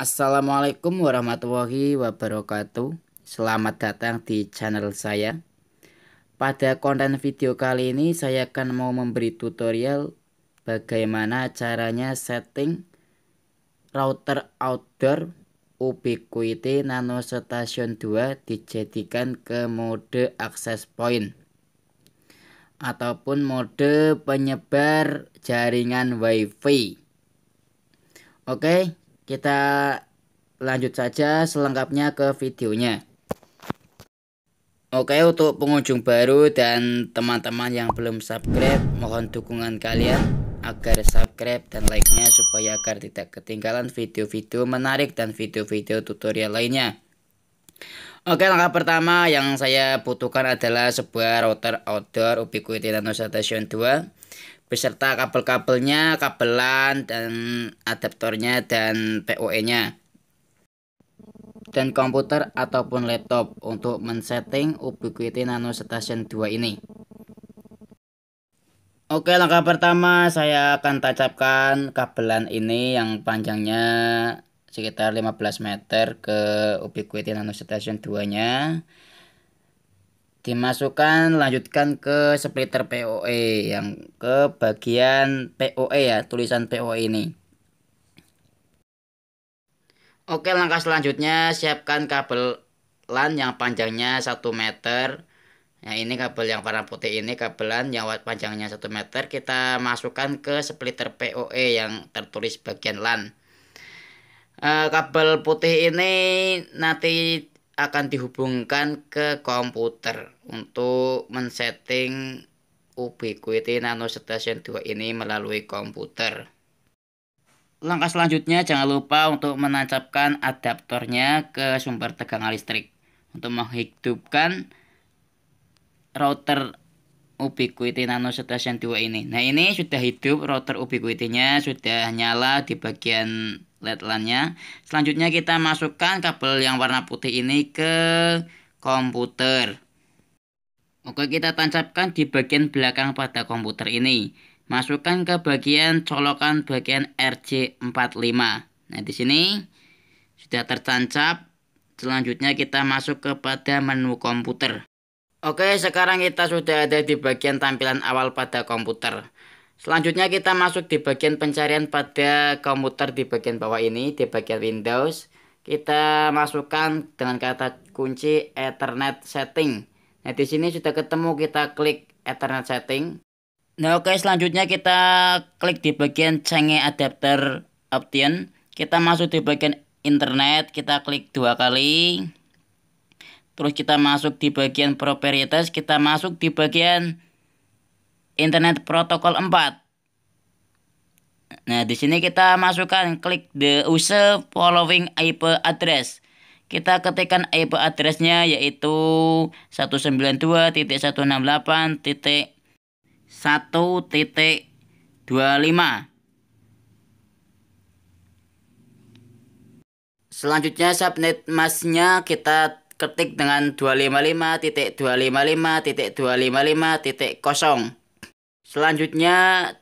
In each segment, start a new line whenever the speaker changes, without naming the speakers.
Assalamualaikum warahmatullahi wabarakatuh. Selamat datang di channel saya. Pada konten video kali ini saya akan mau memberi tutorial bagaimana caranya setting router outdoor Ubiquiti Nano Station 2 dijadikan ke mode access point ataupun mode penyebar jaringan WiFi. Oke, kita lanjut saja selengkapnya ke videonya. Oke, untuk pengunjung baru dan teman-teman yang belum subscribe, mohon dukungan kalian agar subscribe dan like-nya supaya agar tidak ketinggalan video-video menarik dan video-video tutorial lainnya. Oke, langkah pertama yang saya butuhkan adalah sebuah router outdoor Ubiquiti Nano Station 2 beserta kabel-kabelnya, kabel LAN dan adaptornya dan PoE-nya, dan komputer ataupun laptop untuk men-setting Ubiquiti Nano Station 2 ini. Oke, langkah pertama saya akan tancapkan kabel LAN ini yang panjangnya sekitar 15 meter ke Ubiquiti Nano Station 2-nya. Dimasukkan, lanjutkan ke splitter PoE yang ke bagian PoE ya, tulisan PoE ini. Oke, langkah selanjutnya siapkan kabel LAN yang panjangnya 1 meter. Nah, ini kabel yang warna putih ini kabel LAN yang panjangnya 1 meter kita masukkan ke splitter PoE yang tertulis bagian LAN. Kabel putih ini nanti akan dihubungkan ke komputer untuk men-setting Ubiquiti Nano Station 2 ini melalui komputer. Langkah selanjutnya jangan lupa untuk menancapkan adaptornya ke sumber tegangan listrik untuk menghidupkan router Ubiquiti Nano Station 2 ini. Nah, ini sudah hidup, router Ubiquiti-nya sudah nyala di bagian LED LAN-nya. Selanjutnya kita masukkan kabel yang warna putih ini ke komputer. Oke, kita tancapkan di bagian belakang pada komputer ini. Masukkan ke bagian colokan bagian RJ45. Nah, di sini sudah tertancap. Selanjutnya kita masuk kepada menu komputer. Oke, sekarang kita sudah ada di bagian tampilan awal pada komputer. Selanjutnya kita masuk di bagian pencarian pada komputer di bagian bawah ini, di bagian Windows. Kita masukkan dengan kata kunci Ethernet setting. Nah, di sini sudah ketemu, kita klik Ethernet setting. Nah, oke, selanjutnya kita klik di bagian change adapter option. Kita masuk di bagian internet, kita klik 2 kali. Terus kita masuk di bagian properties, kita masuk di bagian Internet Protocol 4. Nah, di sini kita masukkan klik the user following IP address. Kita ketikkan IP addressnya yaitu 192.168.1.25. Selanjutnya subnet masknya kita ketik dengan 255.255.255.0. Selanjutnya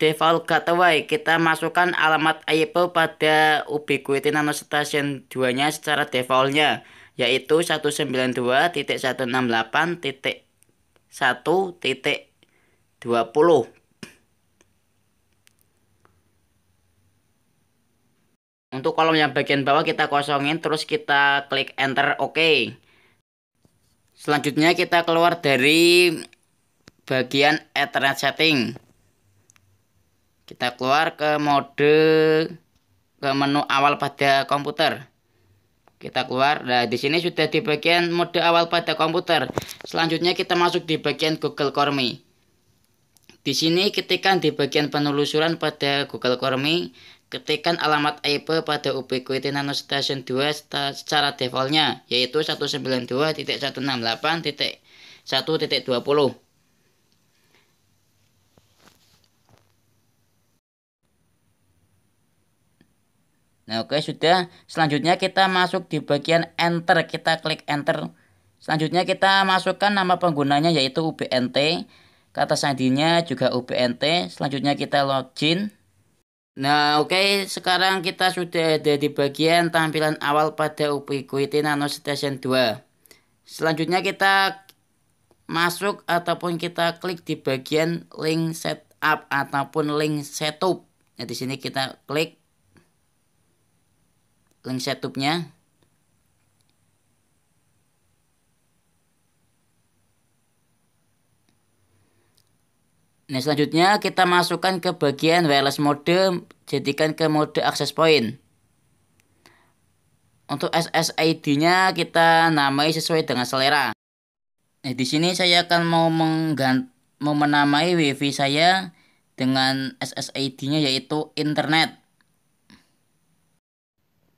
default gateway, kita masukkan alamat IP pada Ubiquiti Nano Station 2-nya secara defaultnya yaitu 192.168.1.20. Untuk kolom yang bagian bawah kita kosongin, terus kita klik enter, oke. Selanjutnya kita keluar dari bagian Ethernet setting. Kita keluar ke menu awal pada komputer. Kita keluar. Nah, di sini sudah di bagian mode awal pada komputer. Selanjutnya kita masuk di bagian Google Chrome Me. Di sini ketikkan di bagian penelusuran pada Google Chrome Me, ketikkan alamat IP pada Ubiquiti Nano Station 2 secara defaultnya yaitu 192.168.1.20. Nah, oke, sudah. Selanjutnya kita masuk di bagian enter, kita klik enter. Selanjutnya kita masukkan nama penggunanya yaitu UBNT, kata sandinya juga UBNT. Selanjutnya kita login. Nah, oke, sekarang kita sudah ada di bagian tampilan awal pada Ubiquiti Nano Station 2. Selanjutnya kita masuk ataupun kita klik di bagian link setup ataupun link setup. Nah, di sini kita klik link setupnya. Nah, selanjutnya kita masukkan ke bagian wireless mode, jadikan ke mode access point. Untuk SSID-nya kita namai sesuai dengan selera. Nah, di sini saya akan mau menamai WiFi saya dengan SSID-nya yaitu internet.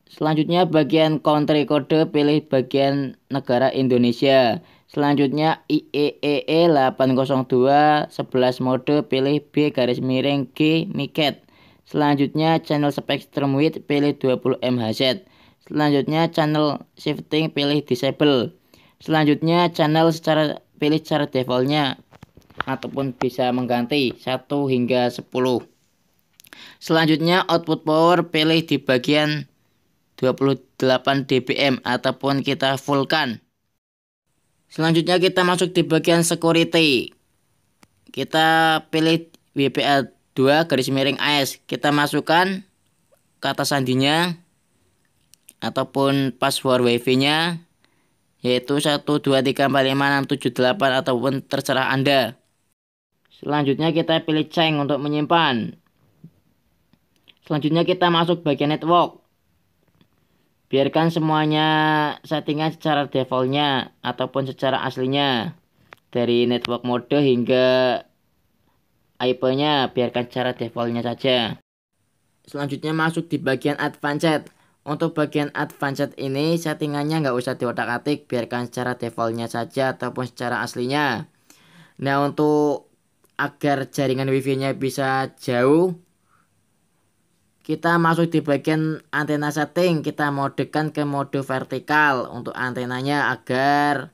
Selanjutnya bagian country kode pilih bagian negara Indonesia. Selanjutnya IEEE 802 11 mode pilih B garis miring G miket. Selanjutnya channel spectrum width pilih 20 MHz. Selanjutnya channel shifting pilih disable. Selanjutnya pilih secara defaultnya ataupun bisa mengganti 1 hingga 10. Selanjutnya output power pilih di bagian 28 dBm ataupun kita fullkan. Selanjutnya kita masuk di bagian security. Kita pilih WPA 2 garis miring AS. Kita masukkan kata sandinya ataupun password wifi-nya yaitu 123456778 ataupun terserah Anda. Selanjutnya kita pilih change untuk menyimpan. Selanjutnya kita masuk bagian network. Biarkan semuanya settingan secara defaultnya ataupun secara aslinya. Dari network mode hingga IP-nya biarkan secara defaultnya saja. Selanjutnya masuk di bagian advanced. Untuk bagian advanced ini settingannya nggak usah diotak-atik, biarkan secara defaultnya saja ataupun secara aslinya. Nah, untuk agar jaringan wifi-nya bisa jauh, kita masuk di bagian antena setting, kita modekan ke mode vertikal untuk antenanya agar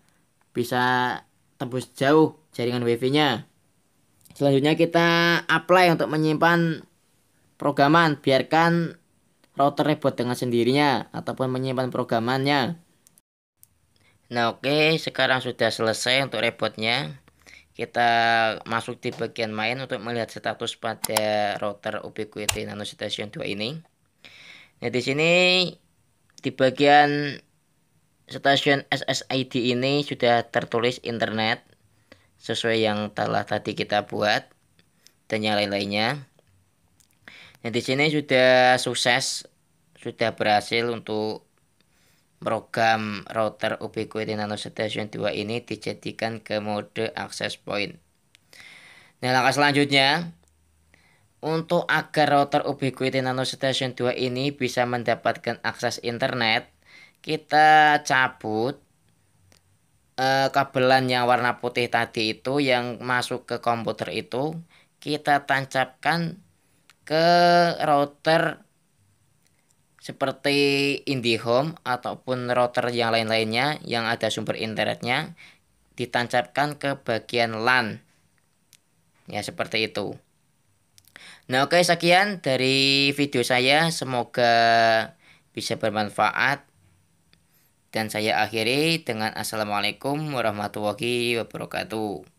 bisa tembus jauh jaringan wifi-nya. Selanjutnya kita apply untuk menyimpan programan, biarkan router reboot dengan sendirinya ataupun menyimpan programannya. Nah, oke, sekarang sudah selesai untuk rebootnya. Kita masuk di bagian main untuk melihat status pada router Ubiquiti Nano Station 2 ini. Nah, di sini di bagian stasiun SSID ini sudah tertulis internet sesuai yang telah tadi kita buat dan yang lain-lainnya. Nah, di sini sudah sukses, sudah berhasil untuk program router Ubiquiti Nano Station 2 ini dijadikan ke mode access point. Nah, langkah selanjutnya untuk agar router Ubiquiti Nano Station 2 ini bisa mendapatkan akses internet, kita cabut kabelan yang warna putih tadi itu yang masuk ke komputer itu, kita tancapkan ke router seperti IndiHome ataupun router yang lain-lainnya yang ada sumber internetnya, ditancapkan ke bagian LAN. Ya, seperti itu. Nah, oke, sekian dari video saya, semoga bisa bermanfaat dan saya akhiri dengan assalamualaikum warahmatullahi wabarakatuh.